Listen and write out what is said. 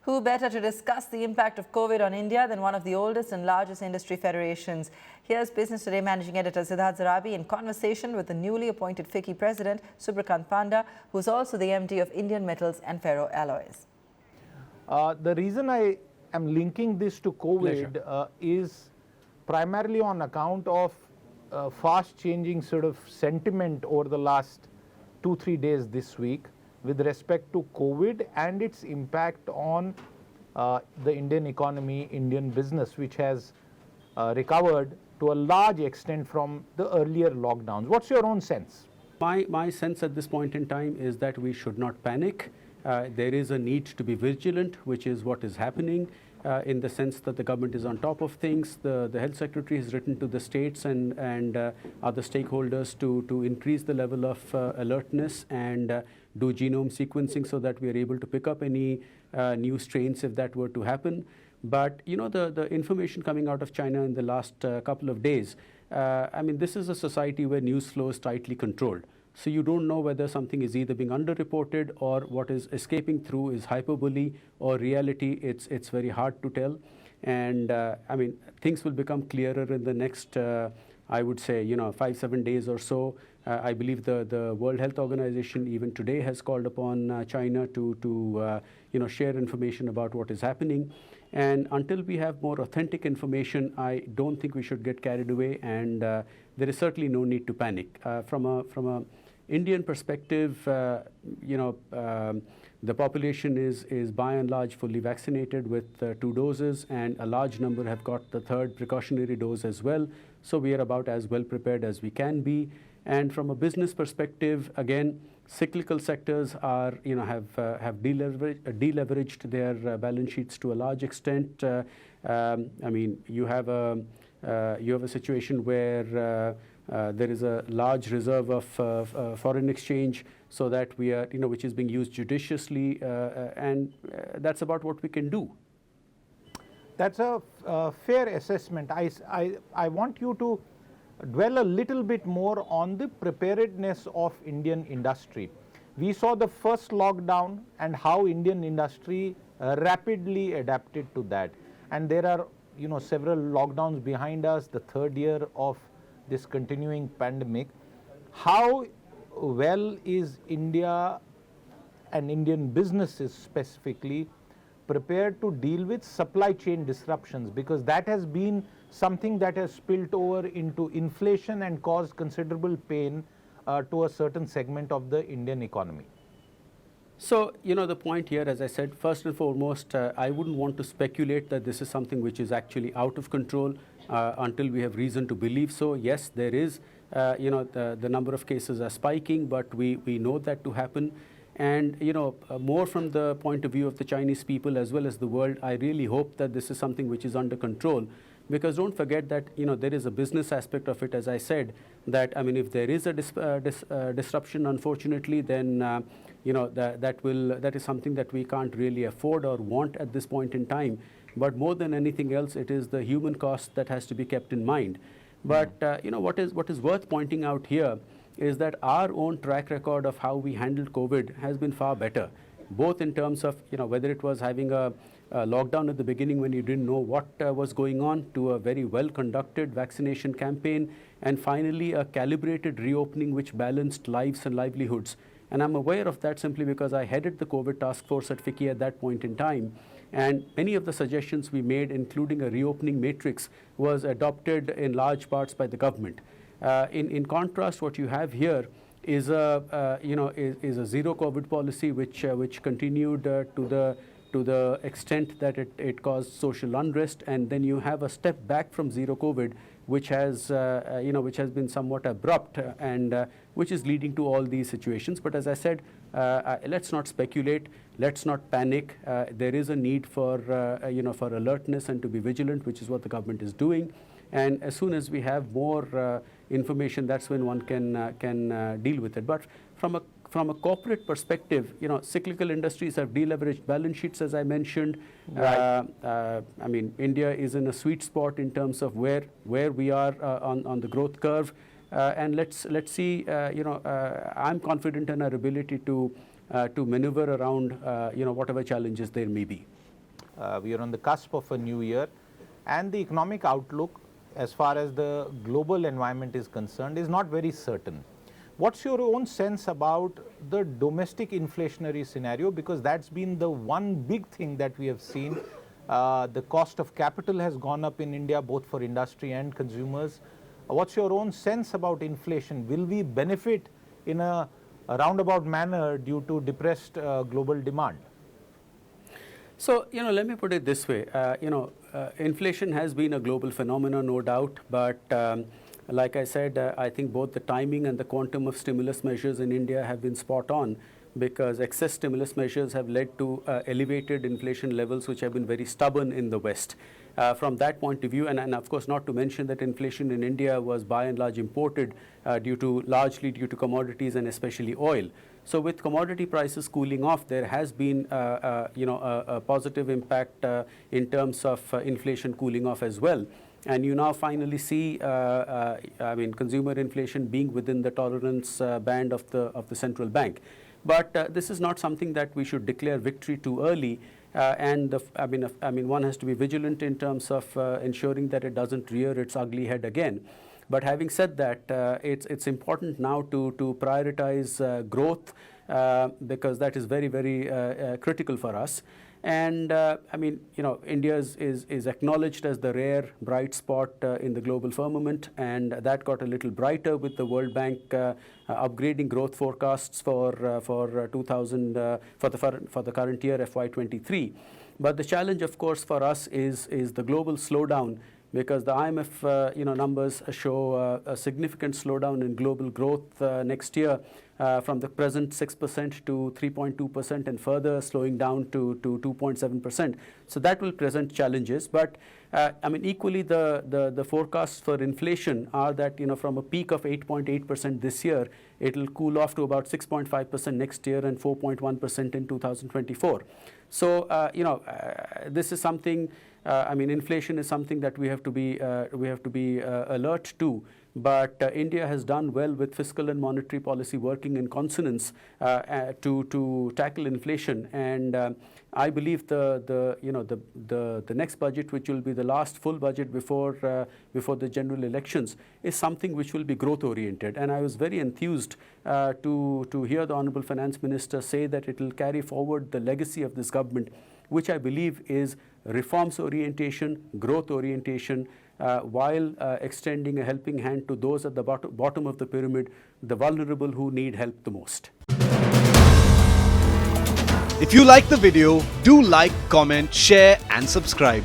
Who better to discuss the impact of COVID on India than one of the oldest and largest industry federations? Here's Business Today Managing Editor Siddharth Zarabi in conversation with the newly appointed FICCI President, Subrakant Panda, who's also the MD of Indian Metals and Ferro Alloys. The reason I am linking this to COVID is primarily on account of fast changing sort of sentiment over the last 2-3 days this week with respect to COVID and its impact on the Indian economy, Indian business, which has recovered to a large extent from the earlier lockdowns. What's your own sense? My sense at this point in time is that we should not panic. There is a need to be vigilant, which is what is happening. In the sense that the government is on top of things. The health secretary has written to the states and other stakeholders to increase the level of alertness and do genome sequencing so that we are able to pick up any new strains if that were to happen. But you know, the information coming out of China in the last couple of days, I mean, this is a society where news flow is tightly controlled. So you don't know whether something is either being underreported or what is escaping through is hyperbole or reality. It's very hard to tell. And I mean, things will become clearer in the next, I would say, 5-7 days or so. I believe the World Health Organization even today has called upon China to share information about what is happening. And until we have more authentic information, I don't think we should get carried away. And there is certainly no need to panic. From a Indian perspective, the population is by and large fully vaccinated with 2 doses, and a large number have got the 3rd precautionary dose as well. So we are about as well prepared as we can be. And from a business perspective, again, cyclical sectors are, have deleveraged their balance sheets to a large extent. I mean, you have a situation where there is a large reserve of foreign exchange, so that we are, which is being used judiciously, and that's about what we can do. That's a fair assessment. I want you to dwell a little bit more on the preparedness of Indian industry. We saw the first lockdown and how Indian industry rapidly adapted to that. And there are, several lockdowns behind us, the 3rd year of this continuing pandemic. How well is India and Indian businesses specifically prepared to deal with supply chain disruptions? Because that has been something that has spilled over into inflation and caused considerable pain to a certain segment of the Indian economy. So, the point here, as I said, first and foremost, I wouldn't want to speculate that this is something which is actually out of control until we have reason to believe so. Yes, there is, the number of cases are spiking, but we know that to happen. And, more from the point of view of the Chinese people as well as the world, I really hope that this is something which is under control. Because don't forget that, there is a business aspect of it, as I said, that, I mean, if there is a disruption, unfortunately, then, that is something that we can't really afford or want at this point in time. But more than anything else, it is the human cost that has to be kept in mind. But, what is worth pointing out here is that our own track record of how we handled COVID has been far better, both in terms of, whether it was having a lockdown at the beginning when you didn't know what was going on, to a very well-conducted vaccination campaign, and finally a calibrated reopening which balanced lives and livelihoods. And I'm aware of that simply because I headed the COVID task force at FICCI at that point in time. And many of the suggestions we made, including a reopening matrix, was adopted in large parts by the government. In contrast, what you have here is a zero COVID policy which continued to the extent that it caused social unrest, and then you have a step back from zero COVID, which has been somewhat abrupt and which is leading to all these situations. But as I said, let's not speculate, let's not panic. There is a need for for alertness and to be vigilant, which is what the government is doing. And as soon as we have more information, that's when one can deal with it. But from a corporate perspective, cyclical industries have deleveraged balance sheets, as I mentioned. Right. I mean, India is in a sweet spot in terms of where we are on the growth curve. And let's see. I'm confident in our ability to maneuver around whatever challenges there may be. We are on the cusp of a new year, and the economic outlook as far as the global environment is concerned is not very certain. What's your own sense about the domestic inflationary scenario? Because that's been the one big thing that we have seen. The cost of capital has gone up in India, both for industry and consumers. What's your own sense about inflation? Will we benefit in a roundabout manner due to depressed global demand? So, let me put it this way. Inflation has been a global phenomenon, no doubt, but like I said, I think both the timing and the quantum of stimulus measures in India have been spot on, because excess stimulus measures have led to elevated inflation levels which have been very stubborn in the West. From that point of view, and of course not to mention that inflation in India was by and large imported largely due to commodities and especially oil. So with commodity prices cooling off, there has been a positive impact in terms of inflation cooling off as well. And you now finally see, consumer inflation being within the tolerance band of the central bank. But this is not something that we should declare victory too early. One has to be vigilant in terms of ensuring that it doesn't rear its ugly head again. But having said that, it's important now to prioritize growth because that is very, very critical for us. And India is acknowledged as the rare bright spot in the global firmament, and that got a little brighter with the World Bank upgrading growth forecasts for the current year, FY23. But the challenge, of course, for us is the global slowdown, because the IMF numbers show a significant slowdown in global growth next year, from the present 6% to 3.2% and further slowing down to 2.7%. So that will present challenges. But equally the forecasts for inflation are that from a peak of 8.8% this year, it will cool off to about 6.5% next year and 4.1% in 2024. So this is something. Inflation is something that we have to be alert to. But India has done well with fiscal and monetary policy working in consonance to tackle inflation. And I believe the next budget, which will be the last full budget before the general elections, is something which will be growth oriented. And I was very enthused to hear the Honorable Finance Minister say that it will carry forward the legacy of this government, which I believe is reforms orientation, growth orientation, while extending a helping hand to those at the bottom of the pyramid, the vulnerable who need help the most. If you like the video, do like, comment, share and subscribe.